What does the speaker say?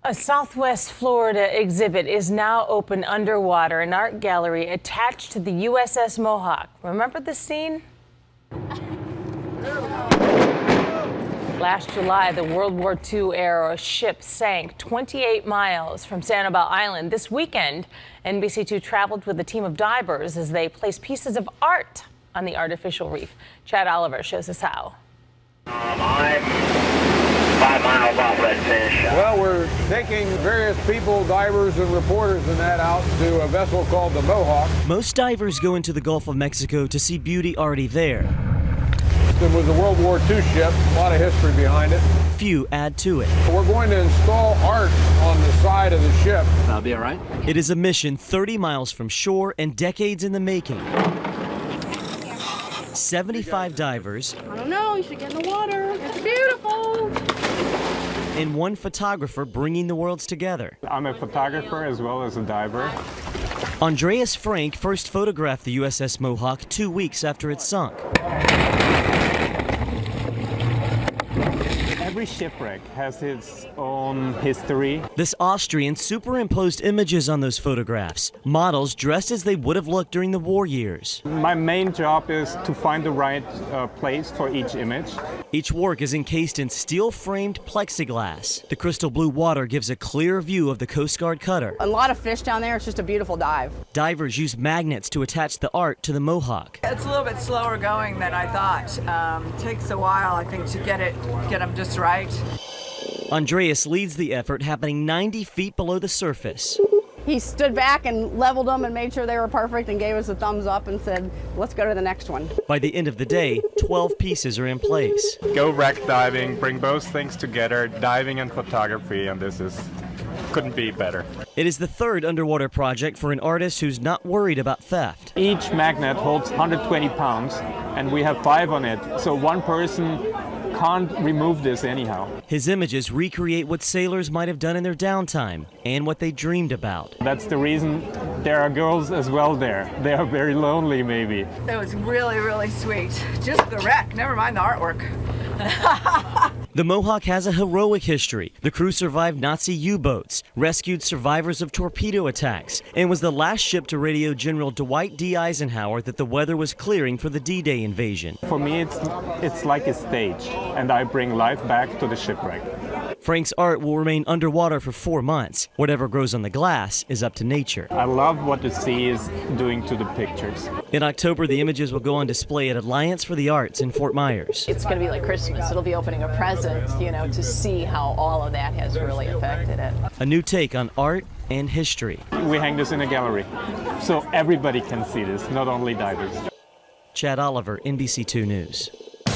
A Southwest Florida exhibit is now open underwater, an art gallery attached to the USS Mohawk. Remember the scene? Last July, the World War II era ship sank 28 miles from Sanibel Island. This weekend, NBC2 traveled with a team of divers as they placed pieces of art on the artificial reef. Chad Oliver shows us how. I'm 5 miles off that fish. Well, we're taking various people, divers and reporters and that out to a vessel called the Mohawk. Most divers go into the Gulf of Mexico to see beauty already there. It was a World War II ship, a lot of history behind it. Few add to it. We're going to install art on the side of the ship. That'll be all right. It is a mission 30 miles from shore and decades in the making. 75 divers. I don't know, you should get in the water. It's beautiful. And one photographer bringing the worlds together. I'm a photographer as well as a diver. Andreas Frank first photographed the USS Mohawk 2 weeks after it sunk. Every shipwreck has its own history. This Austrian superimposed images on those photographs, models dressed as they would have looked during the war years. My main job is to find the right place for each image. Each work is encased in steel-framed plexiglass. The crystal blue water gives a clear view of the Coast Guard cutter. A lot of fish down there. It's just a beautiful dive. Divers use magnets to attach the art to the Mohawk. It's a little bit slower going than I thought. Takes a while, I think, to get them just right. Andreas leads the effort, happening 90 feet below the surface. He stood back and leveled them and made sure they were perfect and gave us a thumbs up and said, let's go to the next one. By the end of the day, 12 pieces are in place. Go wreck diving, bring both things together, diving and photography, and couldn't be better. It is the third underwater project for an artist who's not worried about theft. Each magnet holds 120 pounds, and we have 5 on it, so one person can't remove this anyhow. His images recreate what sailors might have done in their downtime and what they dreamed about. That's the reason there are girls as well there. They are very lonely, maybe. It was really, really sweet. Just the wreck, never mind the artwork. The Mohawk has a heroic history. The crew survived Nazi U-boats, rescued survivors of torpedo attacks, and was the last ship to radio General Dwight D. Eisenhower that the weather was clearing for the D-Day invasion. For me, it's like a stage, and I bring life back to the shipwreck. Frank's art will remain underwater for 4 months. Whatever grows on the glass is up to nature. I love what the sea is doing to the pictures. In October, the images will go on display at Alliance for the Arts in Fort Myers. It's going to be like Christmas. It'll be opening a present, to see how all of that has really affected it. A new take on art and history. We hang this in a gallery, so everybody can see this, not only divers. Chad Oliver, NBC2 News.